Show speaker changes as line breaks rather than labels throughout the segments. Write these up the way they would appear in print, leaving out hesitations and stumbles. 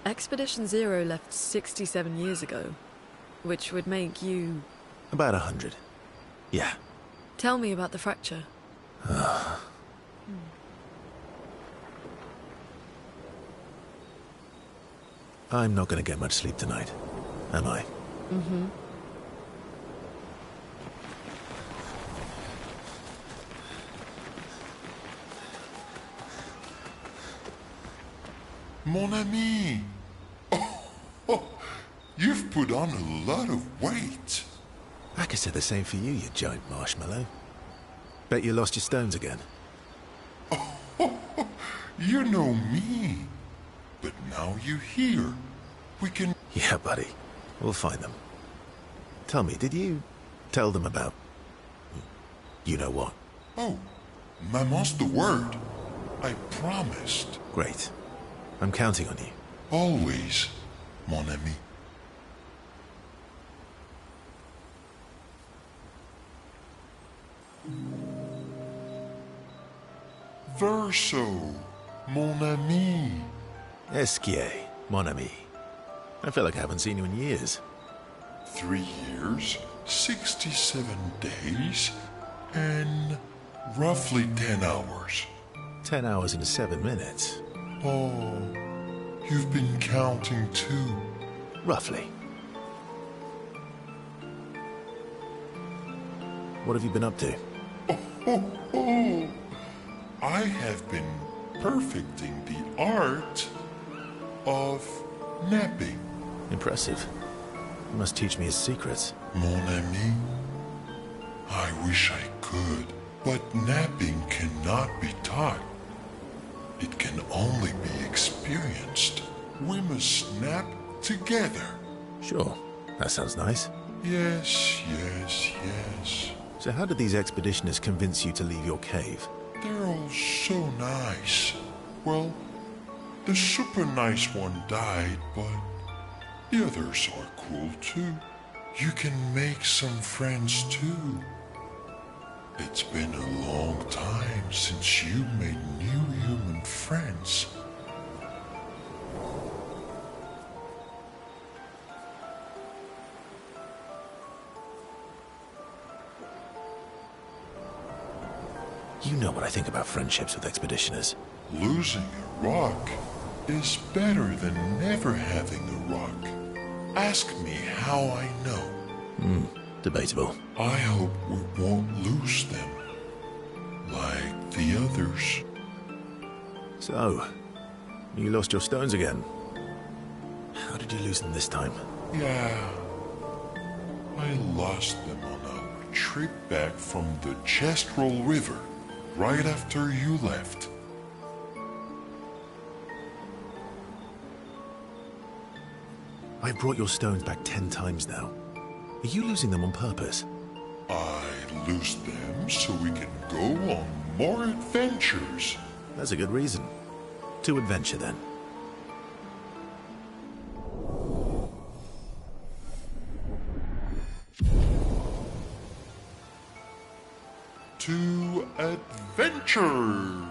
Expedition Zero left 67 years ago, which would make you...
About 100. Yeah.
Tell me about the fracture.
I'm not going to get much sleep tonight, am I?
Mm-hmm.
Mon ami! Oh, you've put on a lot of weight.
I could say the same for you, you giant marshmallow. Bet you lost your stones again.
You know me. But now you're here. We can...
Yeah, buddy. We'll find them. Tell me, did you tell them about... you know what?
Oh, Maman's the word. I promised.
Great. I'm counting on you.
Always, mon ami. Verso, mon ami.
Esquier, mon ami. I feel like I haven't seen you in years.
3 years, 67 days, and roughly 10 hours.
10 hours and 7 minutes.
Oh, you've been counting too.
Roughly. What have you been up to?
I have been perfecting the art of napping.
Impressive. You must teach me his secrets.
Mon ami, I wish I could, but napping cannot be taught. It can only be experienced. We must nap together.
Sure, that sounds nice.
Yes, yes, yes.
So how did these expeditioners convince you to leave your cave?
They're all so nice. Well, the super nice one died, but the others are cool too. You can make some friends too. It's been a long time since you made new human friends.
You know what I think about friendships with expeditioners.
Losing a rock is better than never having a rock. Ask me how I know.
Debatable.
I hope we won't lose them, like the others.
So, you lost your stones again. How did you lose them this time?
Yeah, I lost them on our trip back from the Chestrel River, right after you left.
I've brought your stones back 10 times now. Are you losing them on purpose?
I lose them so we can go on more adventures.
That's a good reason. To adventure, then.
To adventure!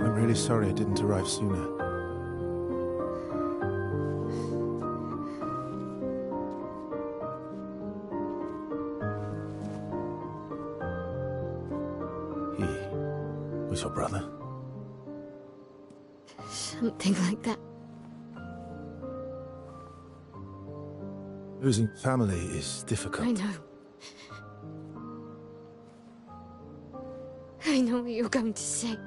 I'm really sorry I didn't arrive sooner. He was your brother?
Something like that.
Losing family is difficult.
I know. I know what you're going to say.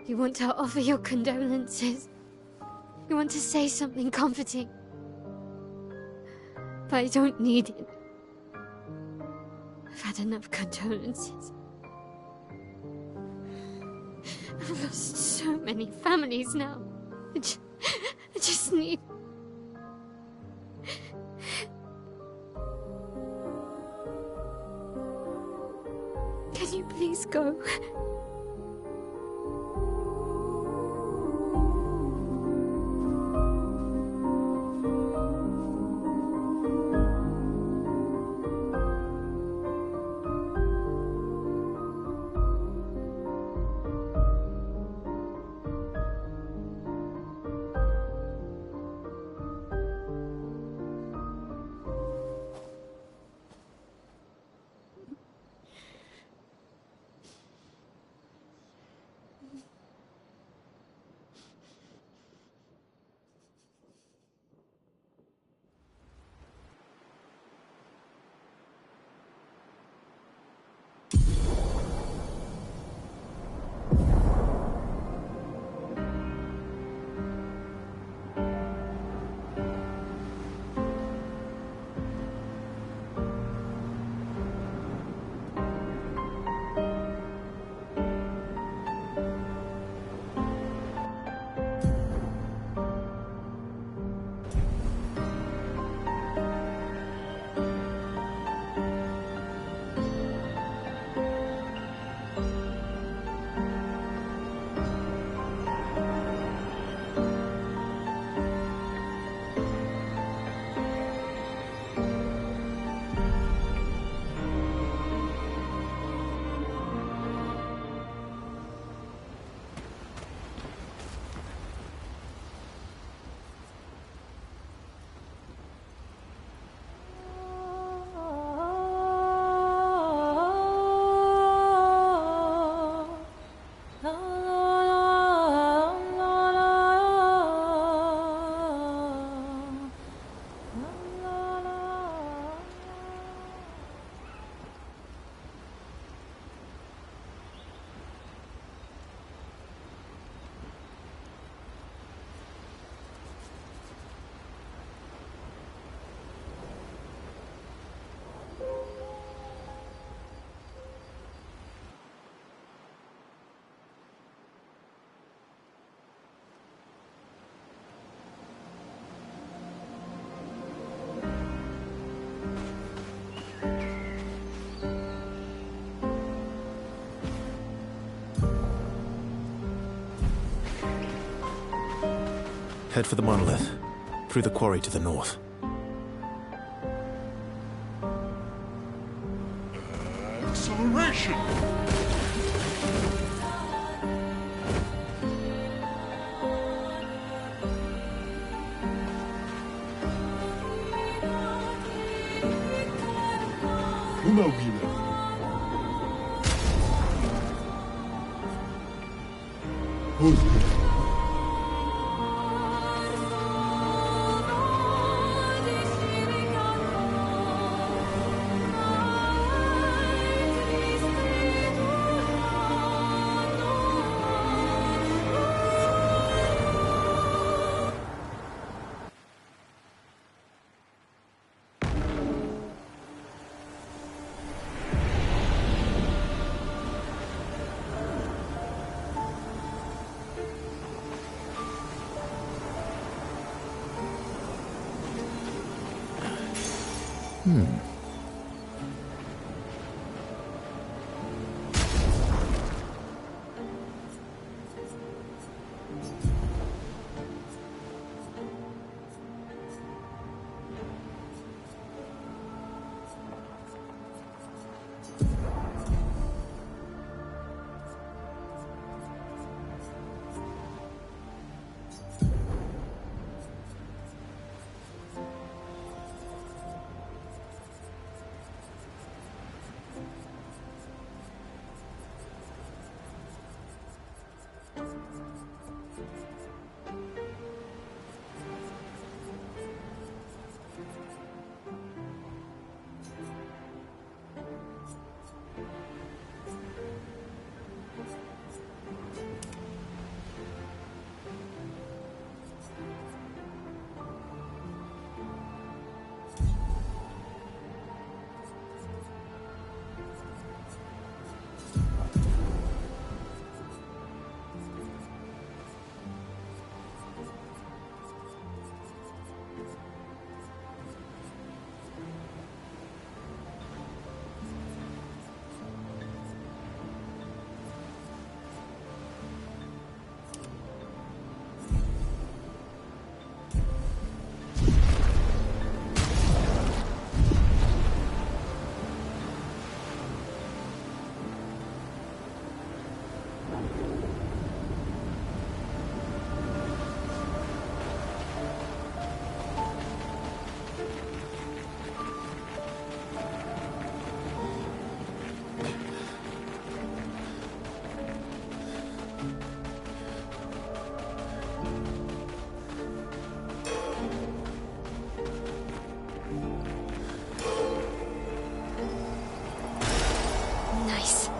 You want to offer your condolences. You want to say something comforting. But I don't need it. I've had enough condolences. I've lost so many families now. I just need... Can you please go?
Head for the monolith, through the quarry to the north.
Acceleration!
Nice.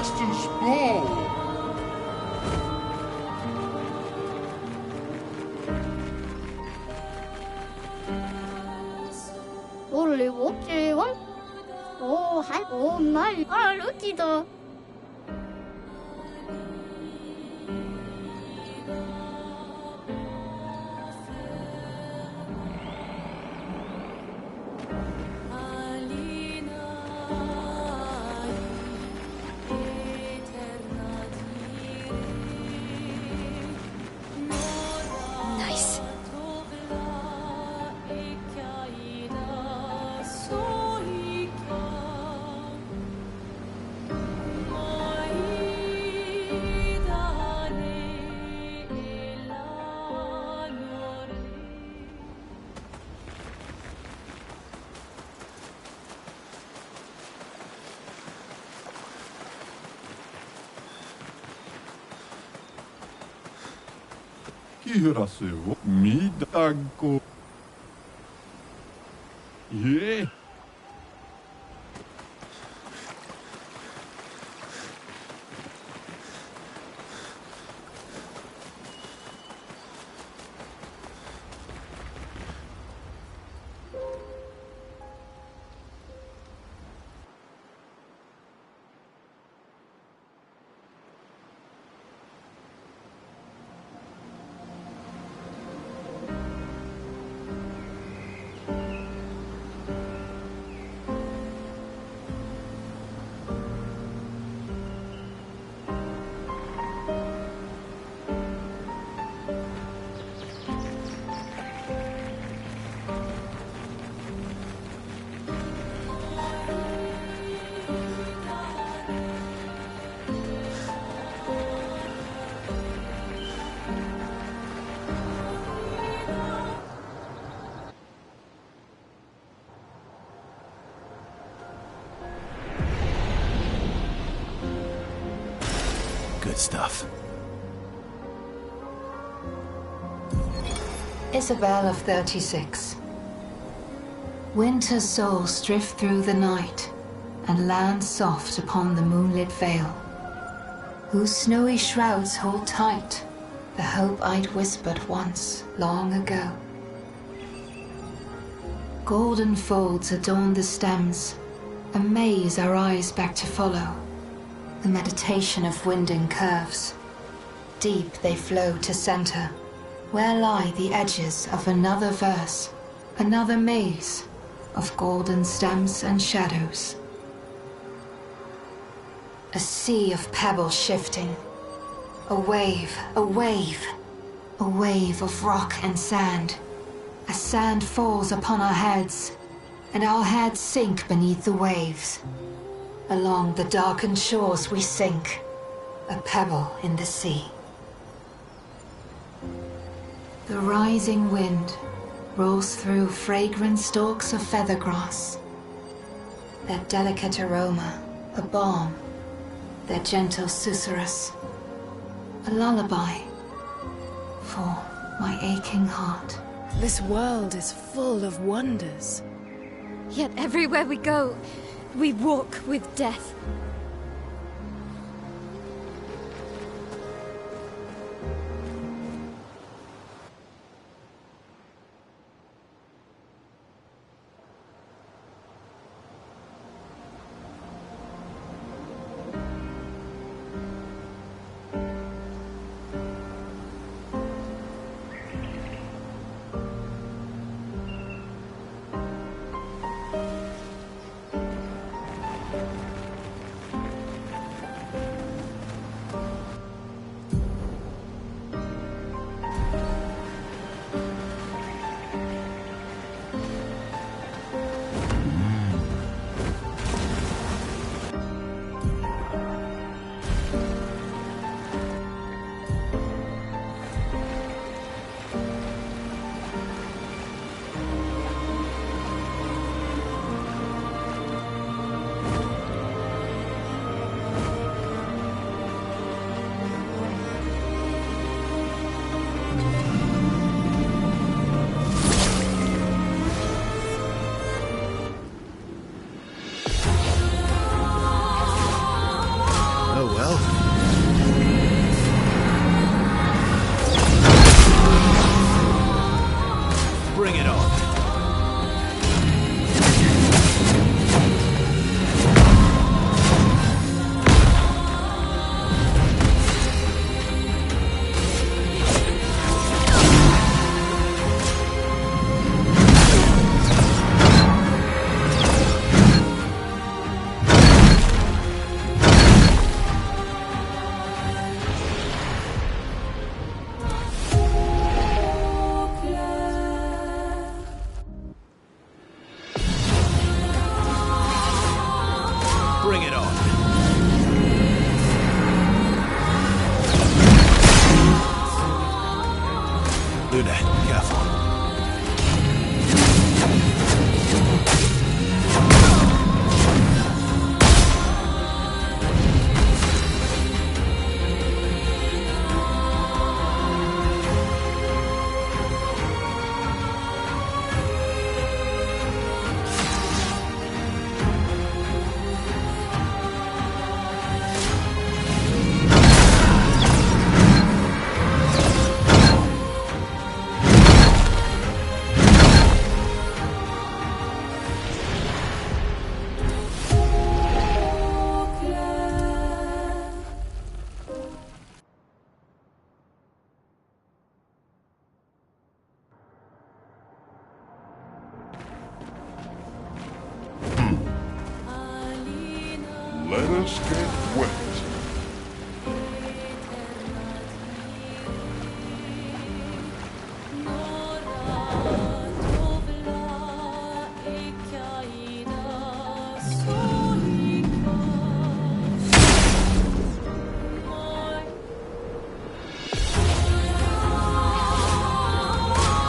Master's blow!
Only one? Oh, hi, oh my, looky though.
Nice.
Kirase wo midago. Yeah.
Good stuff.
Isabel of 36. Winter souls drift through the night and land soft upon the moonlit vale, whose snowy shrouds hold tight the hope I'd whispered once, long ago. Golden folds adorn the stems, a maze our eyes back to follow, the meditation of winding curves. Deep they flow to center, where lie the edges of another verse, another maze of golden stems and shadows. A sea of pebbles shifting, a wave, a wave, a wave of rock and sand, as sand falls upon our heads, and our heads sink beneath the waves. Along the darkened shores we sink, a pebble in the sea. The rising wind rolls through fragrant stalks of feathergrass, their delicate aroma a balm, their gentle susurrus a lullaby for my aching heart.
This world is full of wonders.
Yet everywhere we go, we walk with death.
Bring it on. Bring it on. Luna, careful.
Let us get wet.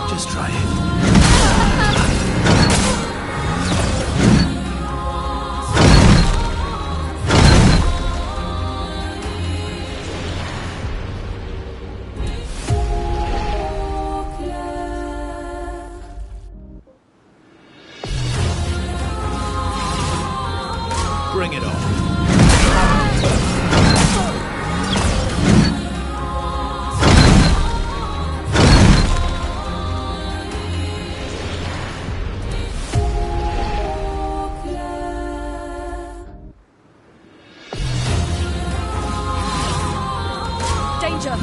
Just try it. Bring it on.
Danger!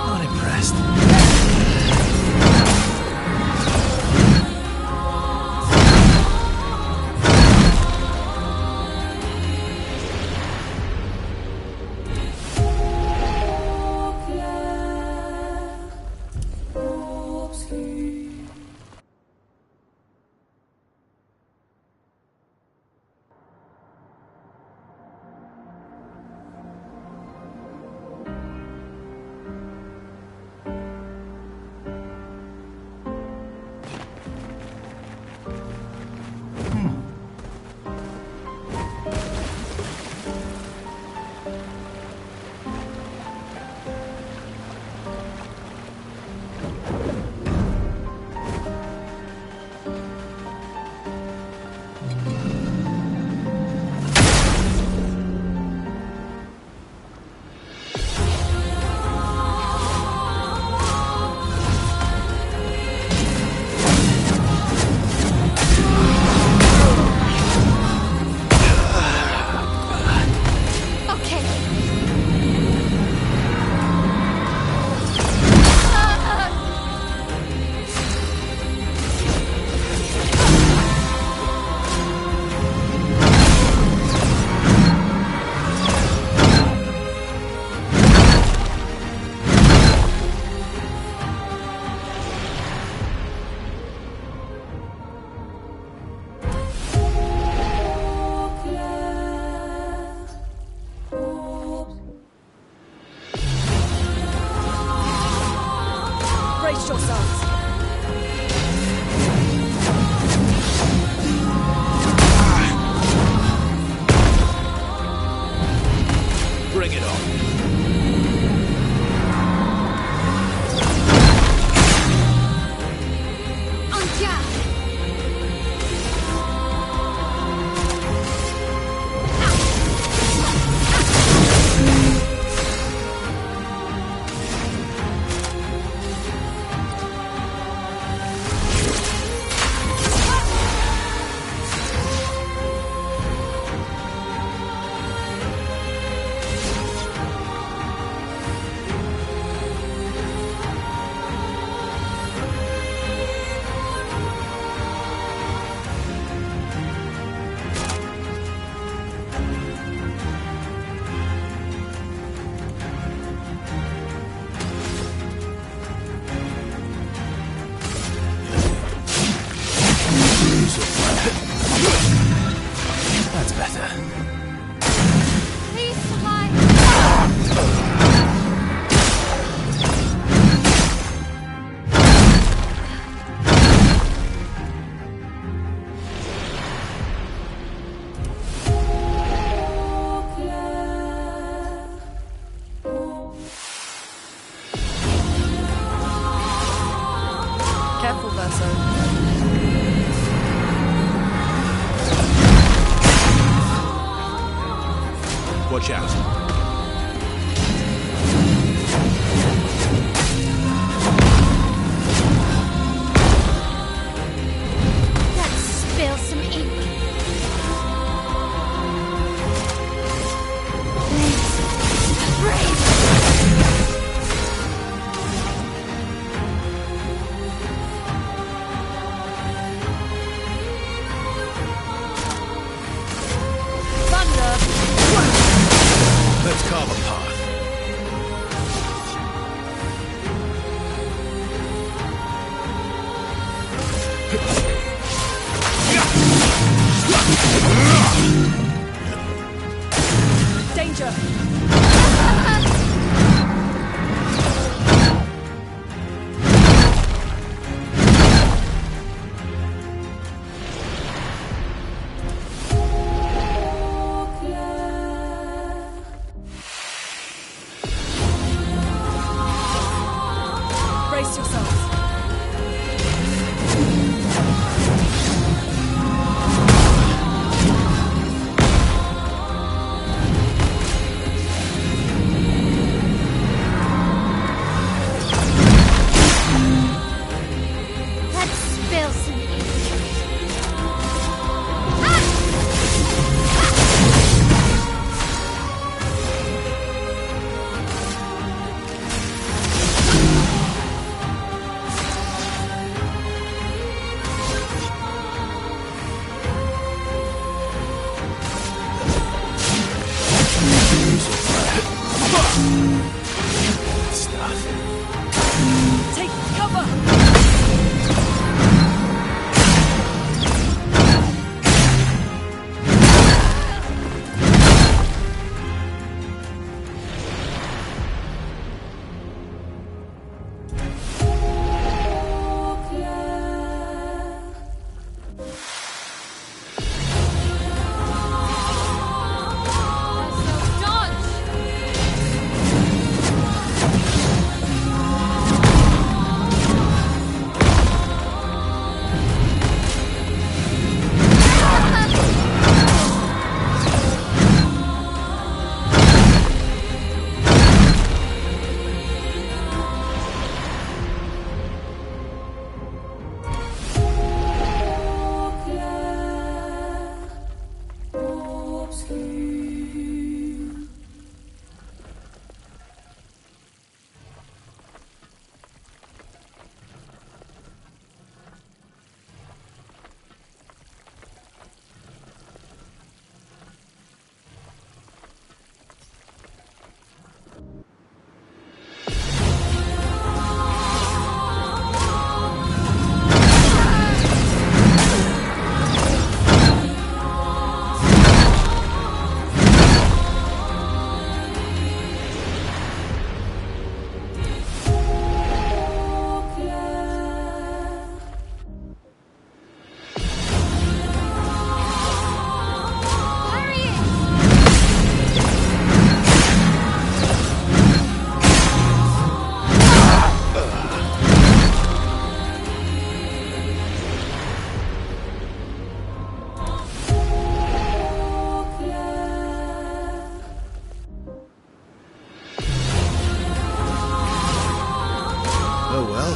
Not impressed.
Brace yourselves.
Bring it on.
verso.
Watch out.
Let's spill some ink. Brave!
Let's carve a path.
Danger! Brace yourselves.
Let's spill some ink.
Stuff.
Take cover!
Dodge!
Oh well.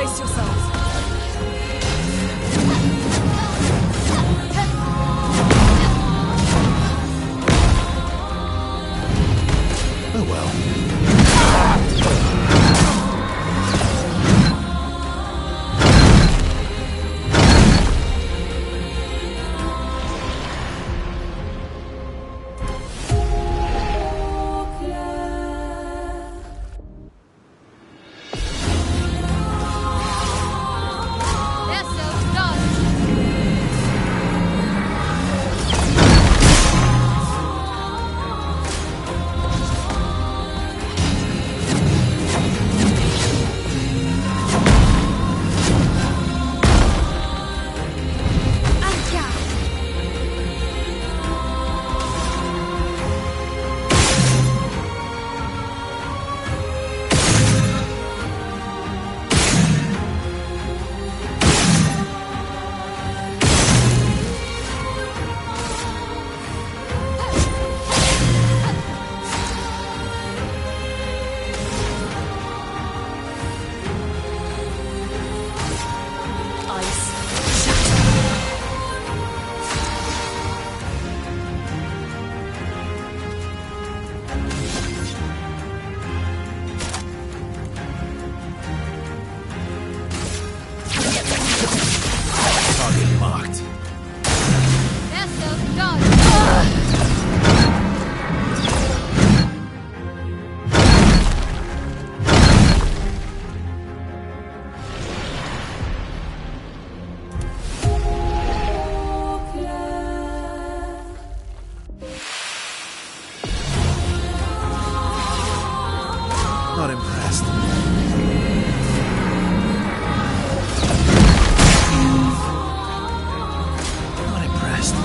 Brace yourselves.
Oh well.
Eso, dodge!
Target marked.
Eso, dodge!
Not impressed. Not impressed.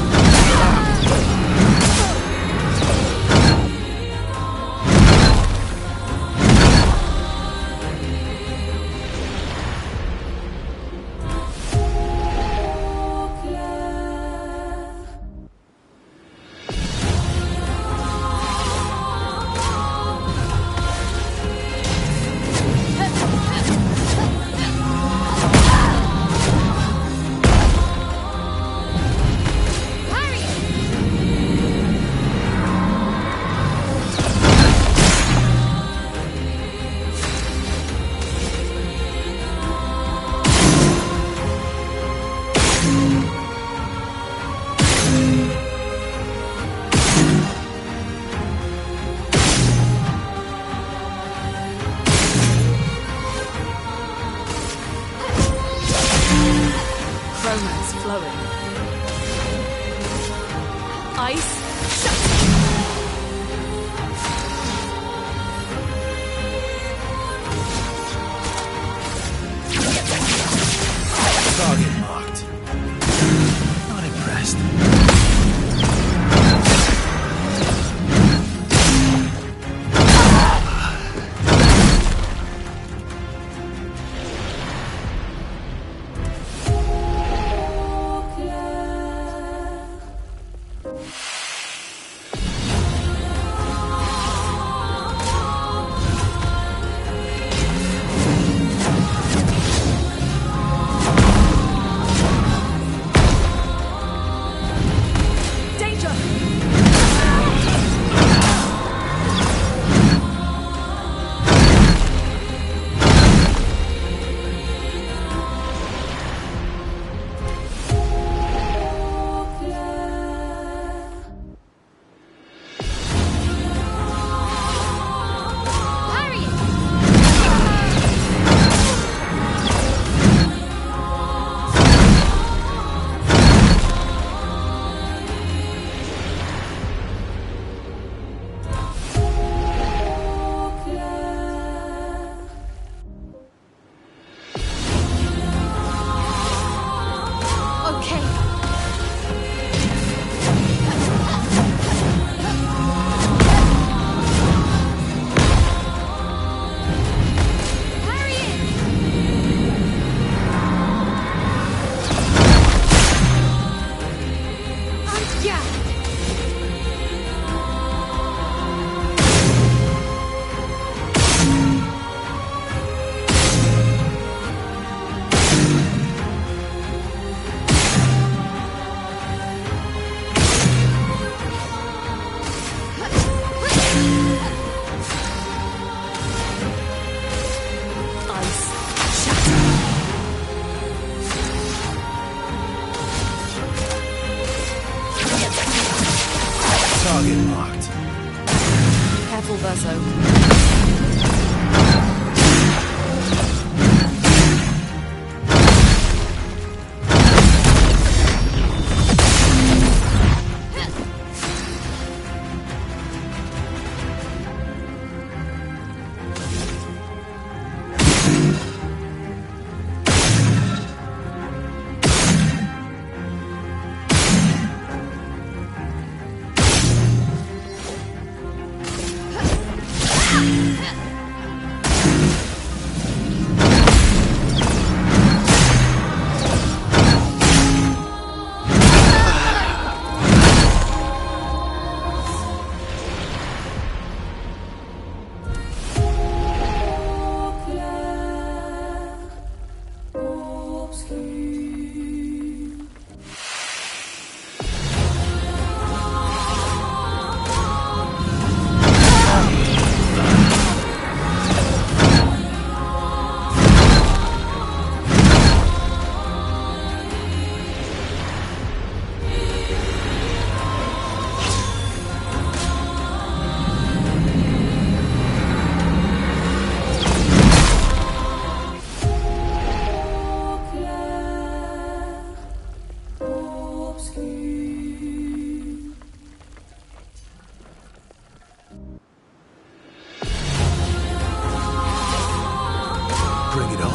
Bring it on.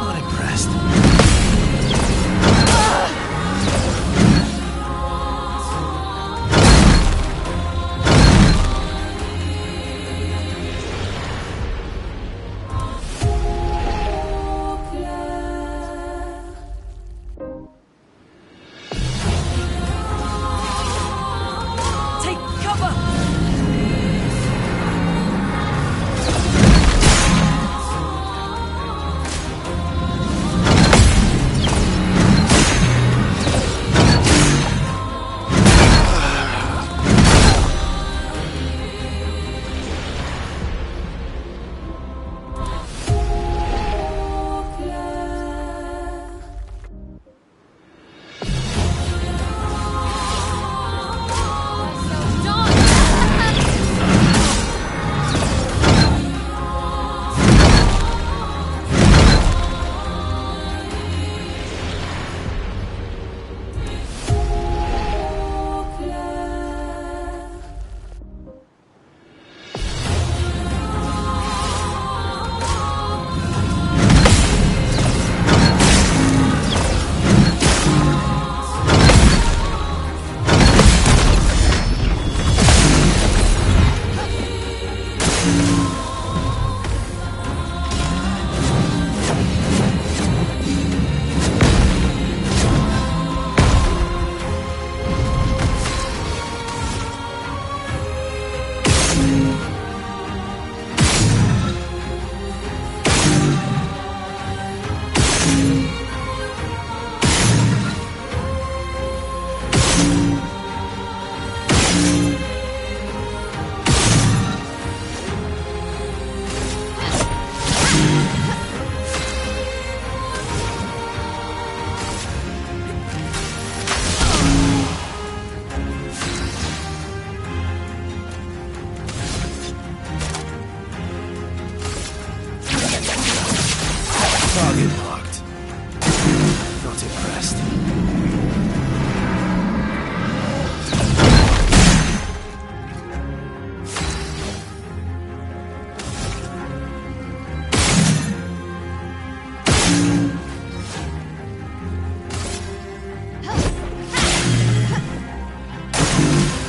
Not impressed.
Take cover!
Target marked. Not impressed.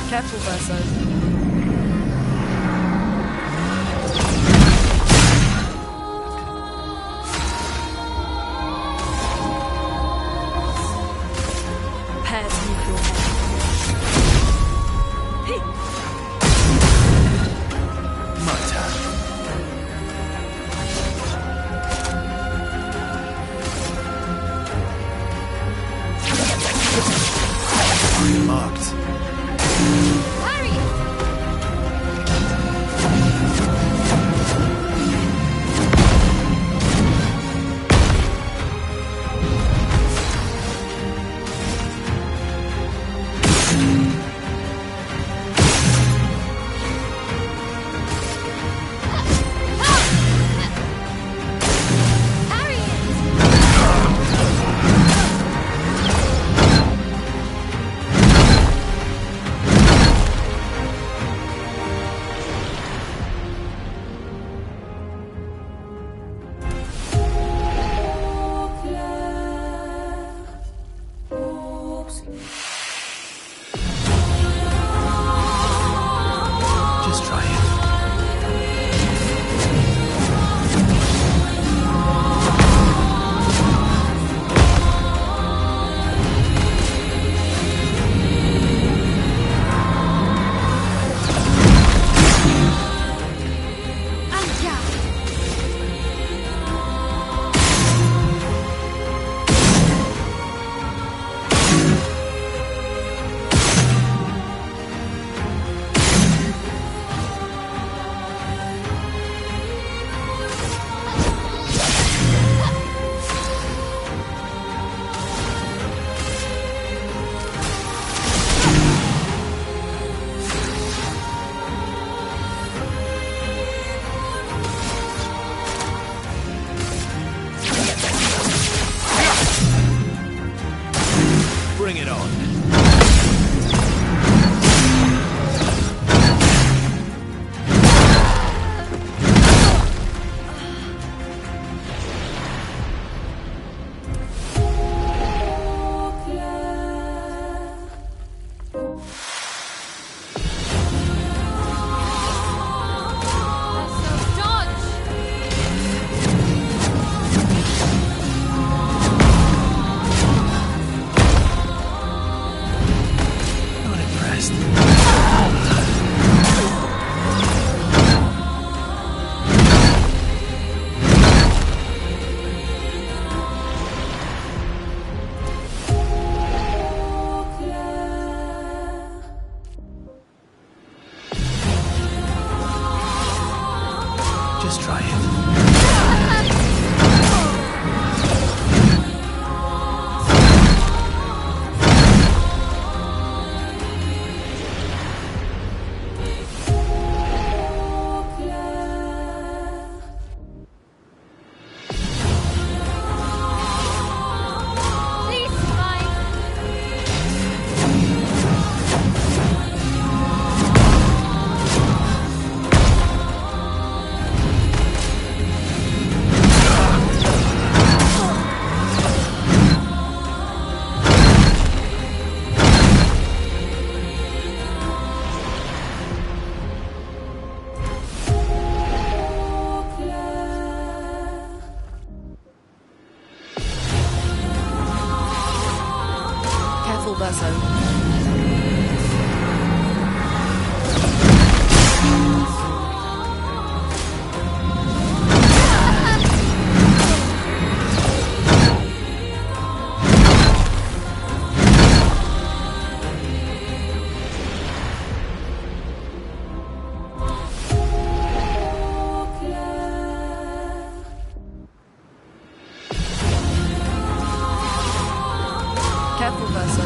Careful, Verso. Prepare to meet your head. Hey!
My turn. Target marked. Just... Just try it.
Please survive.
Careful, Verso. Careful, Verso.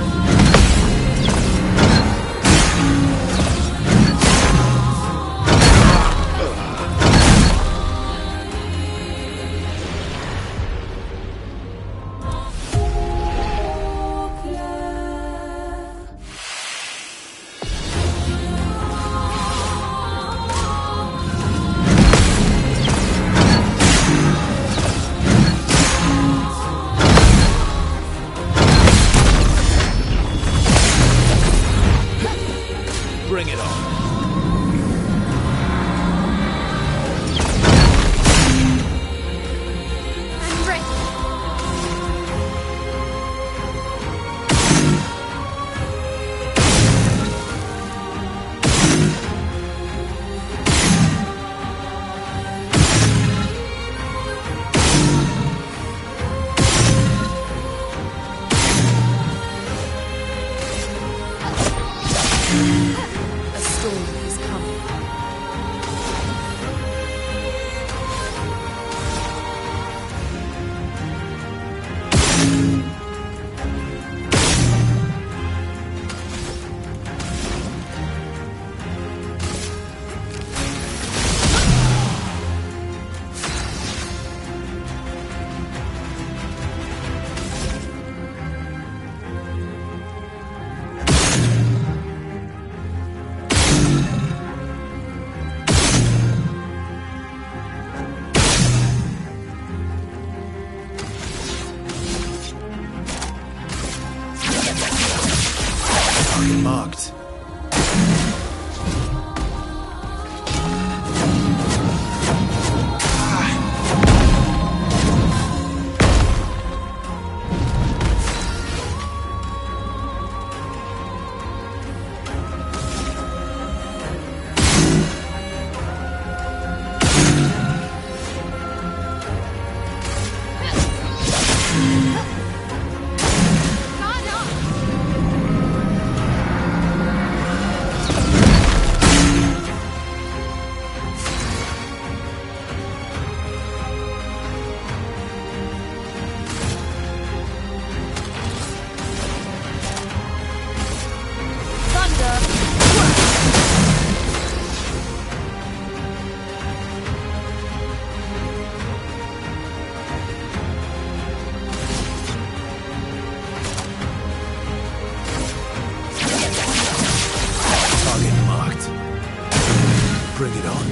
Bring it on.
I'm ready.
A storm is coming.
Target marked.
God, no.
Target marked. Bring it on.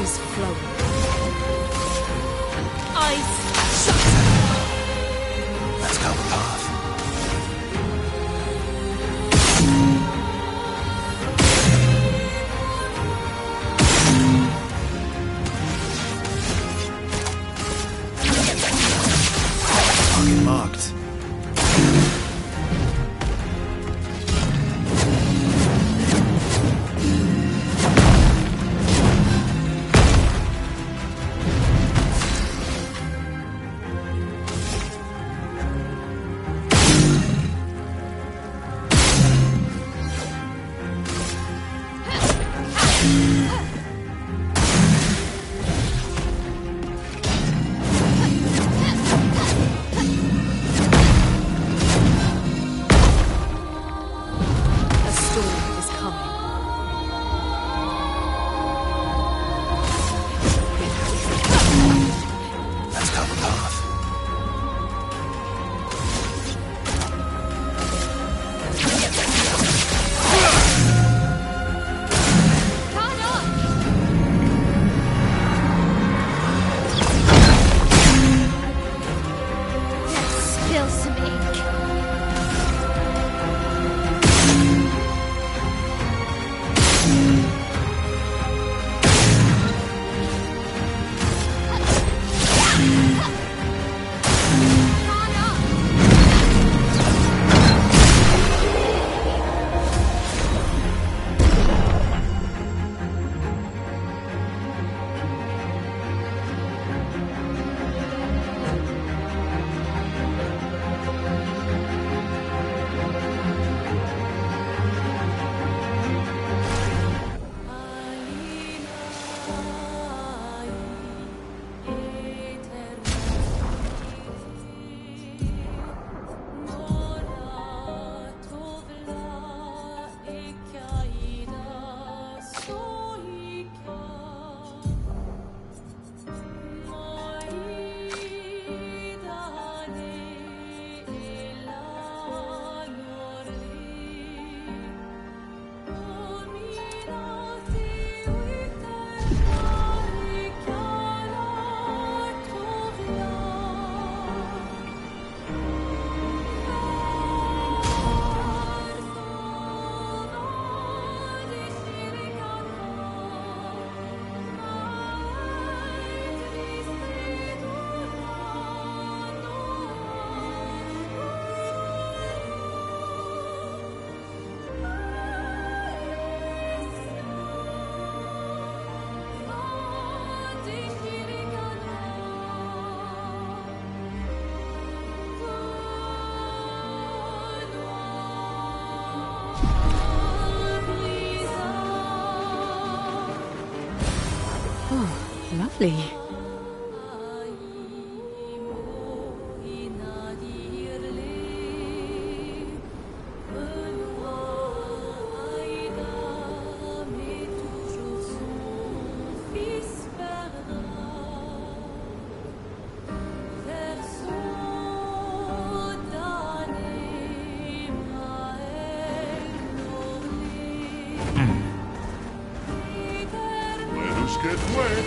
is flowing.
Eyes
Let's go the path. Target marked.
A storm is coming.
Let's go the path.
caught up. There's still some ink. Caught up.
Lovely.
Let us get wet.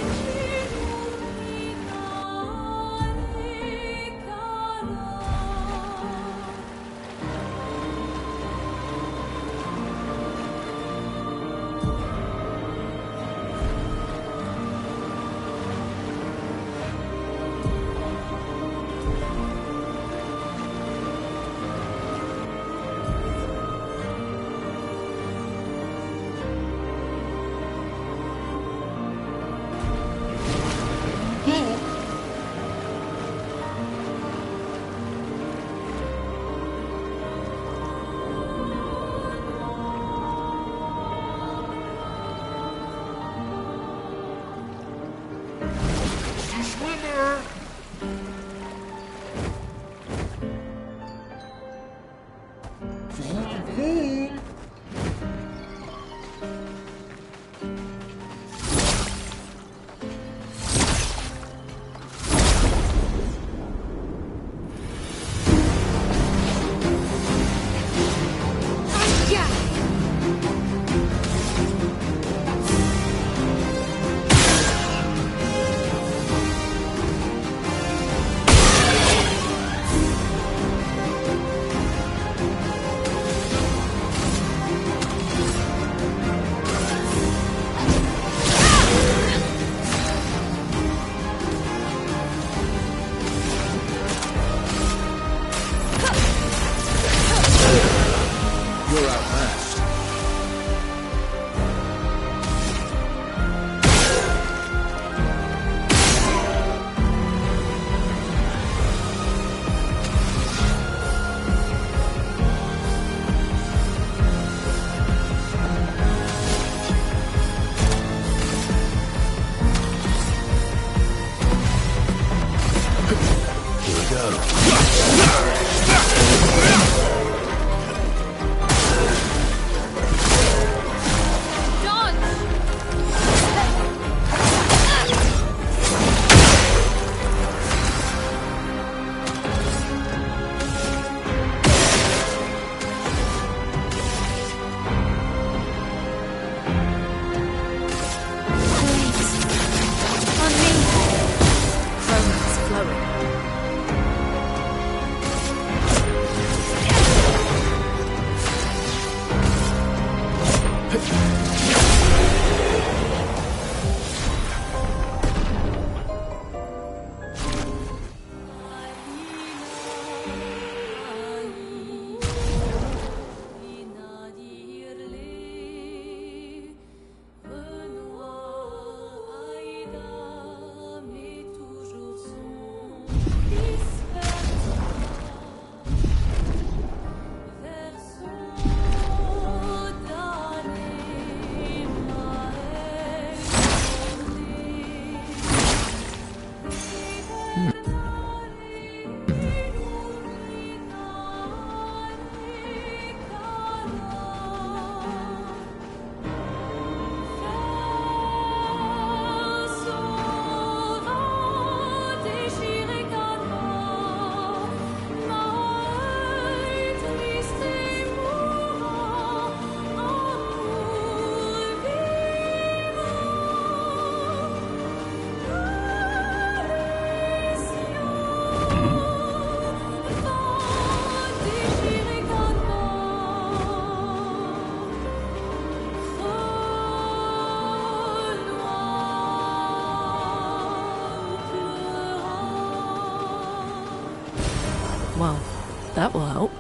that will help.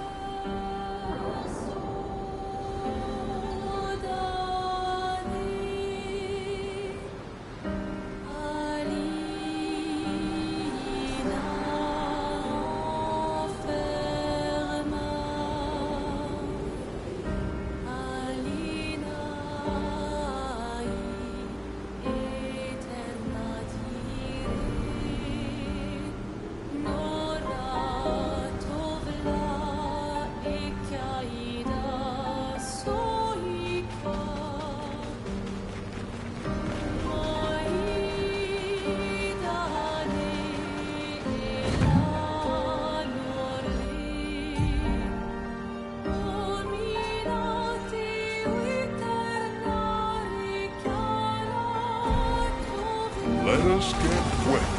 Let us get wet.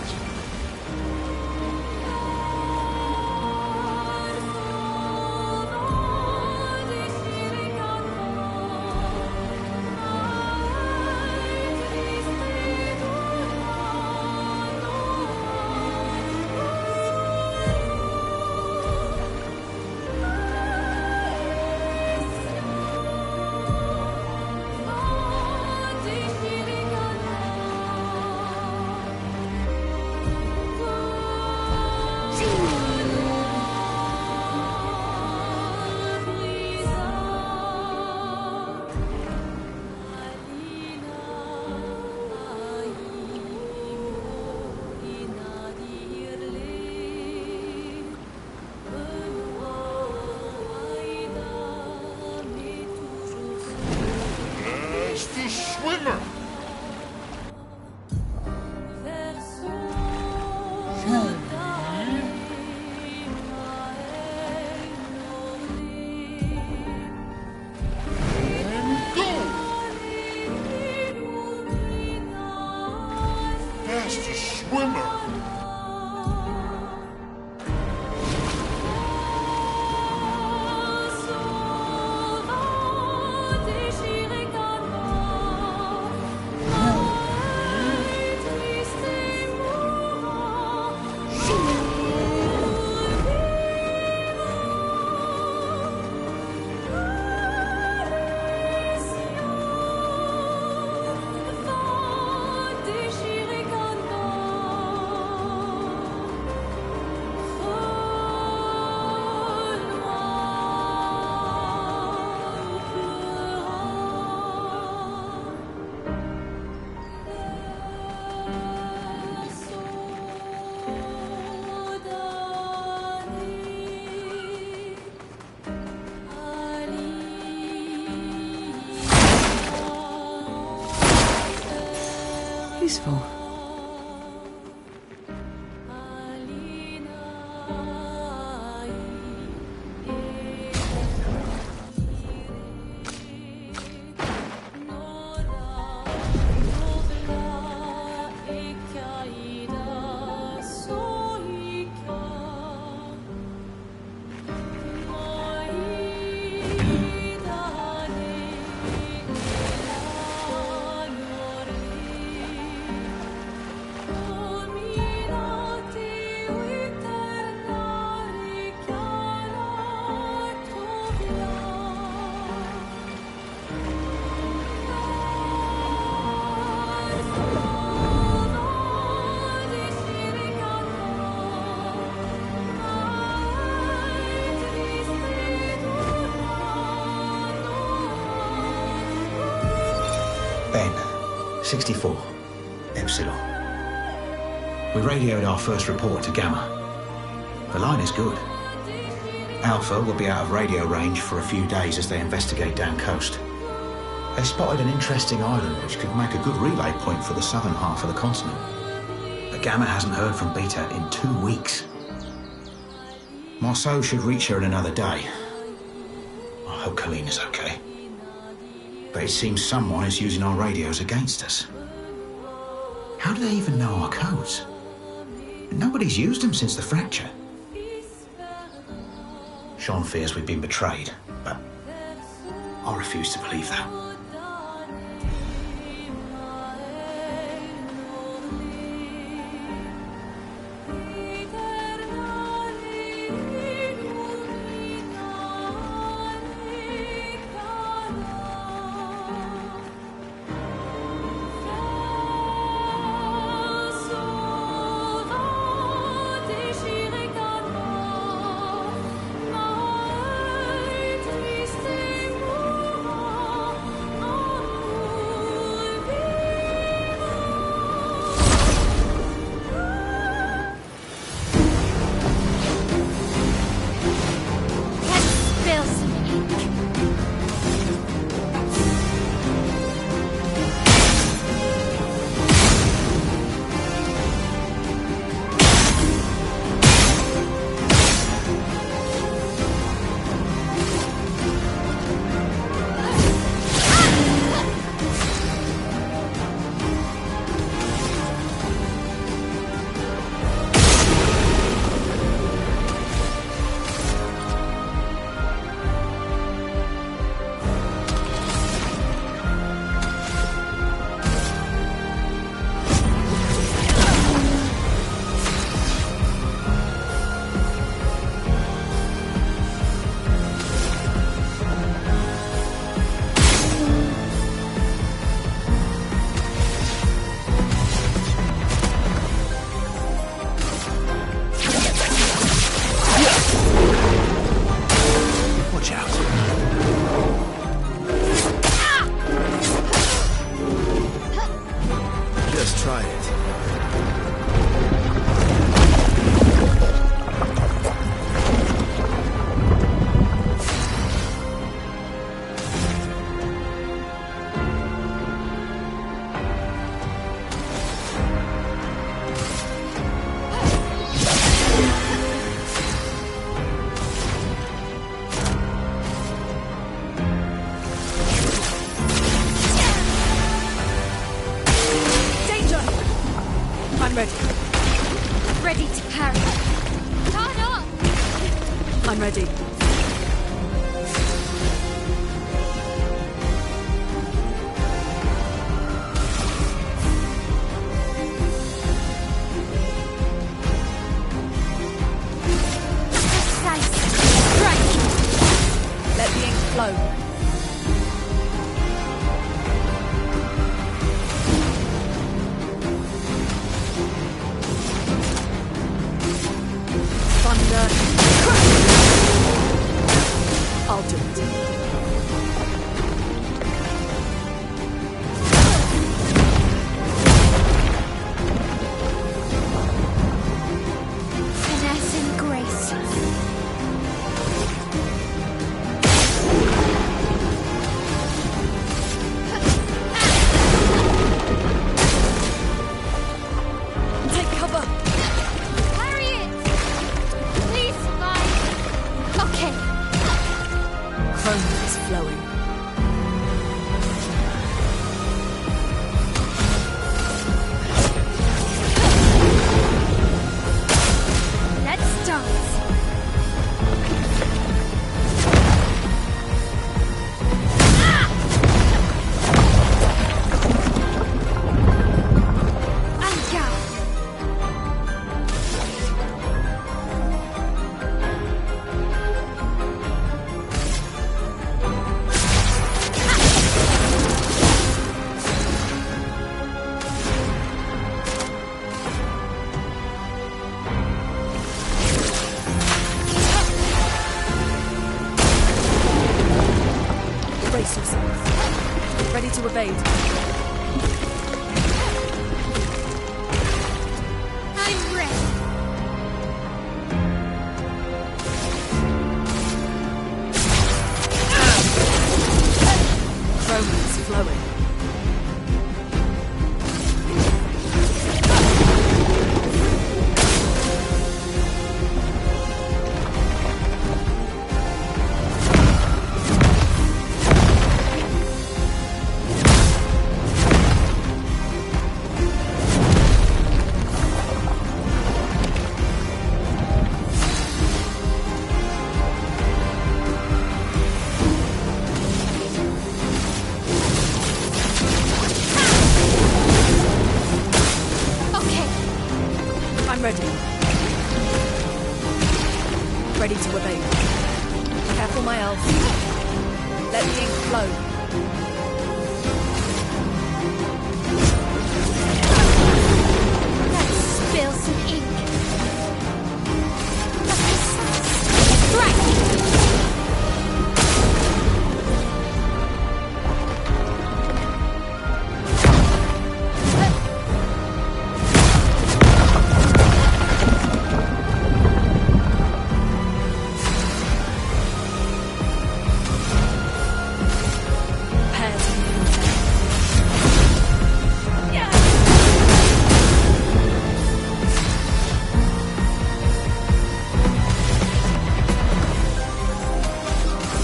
As the swimmer. Faster swimmer!
Peaceful.
Ben, 64, Epsilon. We radioed our first report to Gamma. The line is good. Alpha will be out of radio range for a few days as they investigate down coast. They spotted an interesting island which could make a good relay point for the southern half of the continent. But Gamma hasn't heard from Beta in 2 weeks. Marceau should reach her in another day. I hope Colleen is okay. But it seems someone is using our radios against us. How do they even know our codes? Nobody's used them since the fracture. Sean fears we've been betrayed, but I refuse to believe that.
ready.
Ready to parry. Start up!
I'm ready.
Precise. Strike!
Let the ink flow. Thunder. I'll do it.
Finesse and grace.
Take cover.
Parry it! Please survive. Okay.
Chrome is flowing.
Let's dance. And go.
Brace yourself. Ready to evade.
I'm ready.
Chrome is flowing.
Okay.
I'm ready. Ready to evade. Careful, my elf. Let the ink flow.
Let's spill some ink. Strike!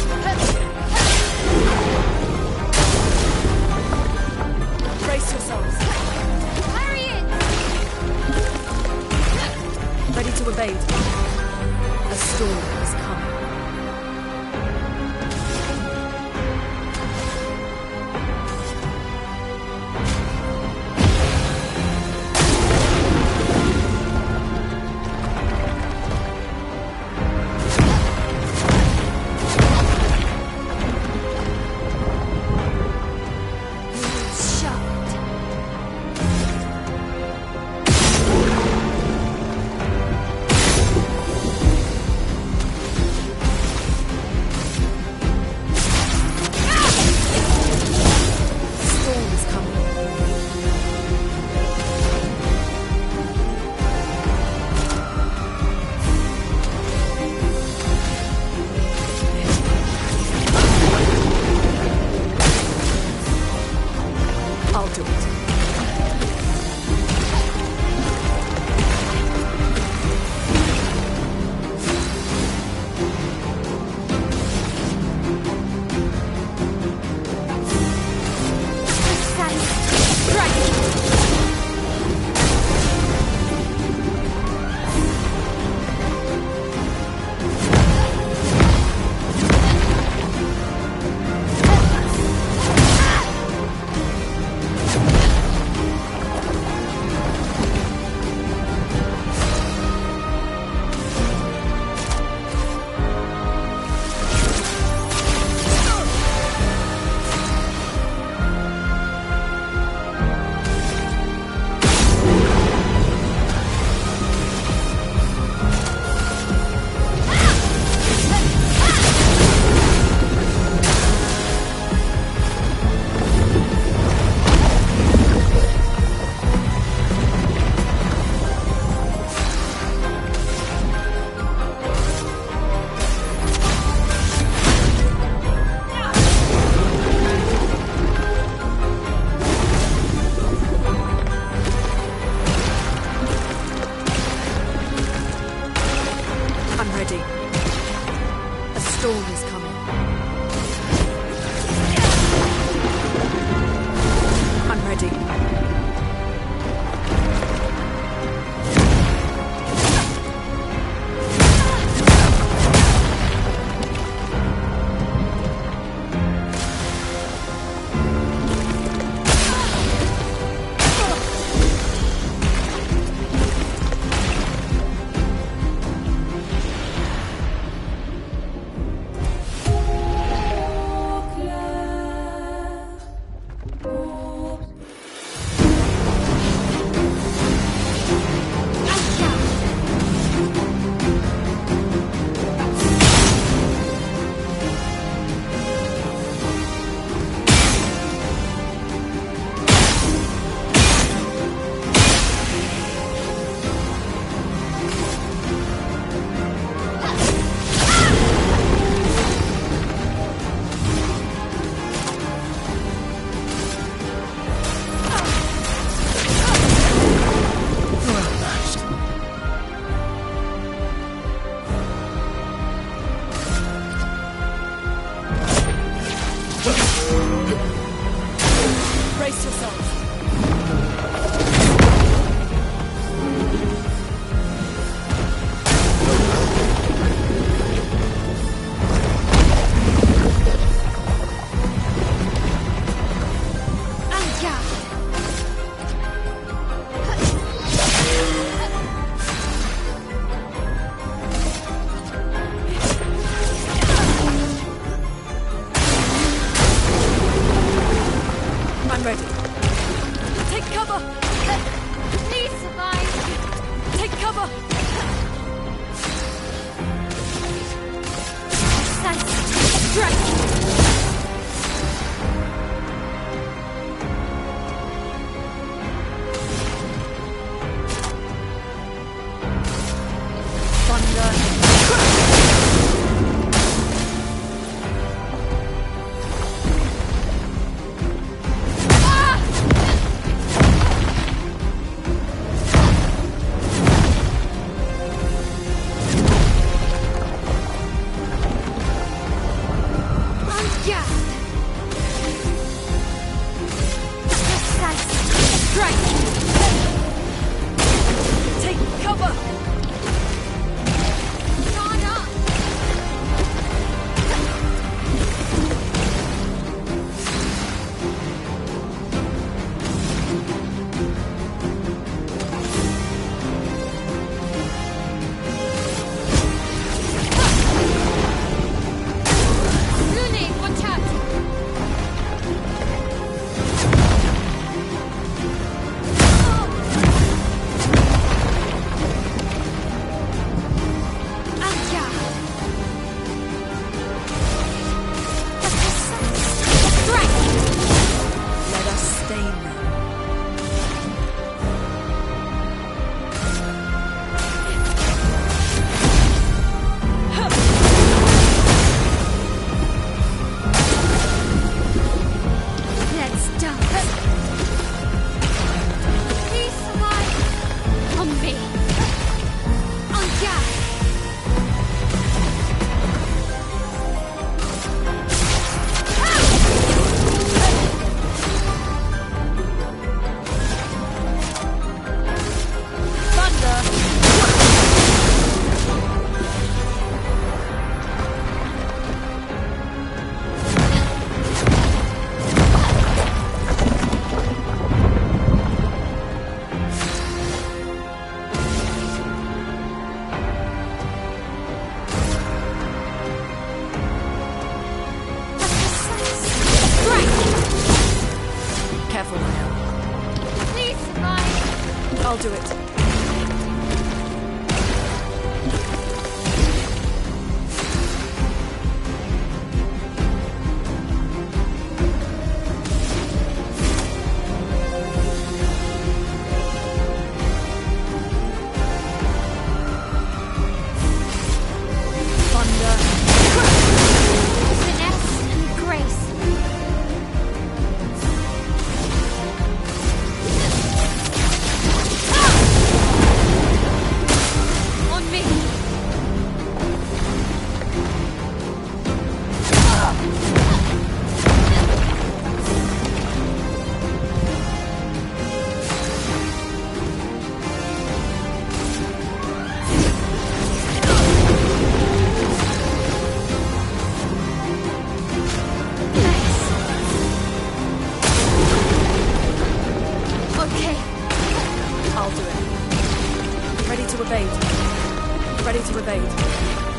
Prepare to move. Brace yourselves.
Parry it!
Ready to evade. A storm is coming.
Shot.
Storm is coming. I'll do it.
Precise. Strike!
yourselves. I'm ready. Take cover!
Please survive.
Take cover!
Strike.
Take cover!
Lune, watch out.
Let us stain them.
Let's dance. Please survive. On me. On Jack.
Careful now.
Please survive.
I'll do it. Thunder.
Finesse and grace. On me. Okay.
I'll do it. Ready to evade. Ready to evade.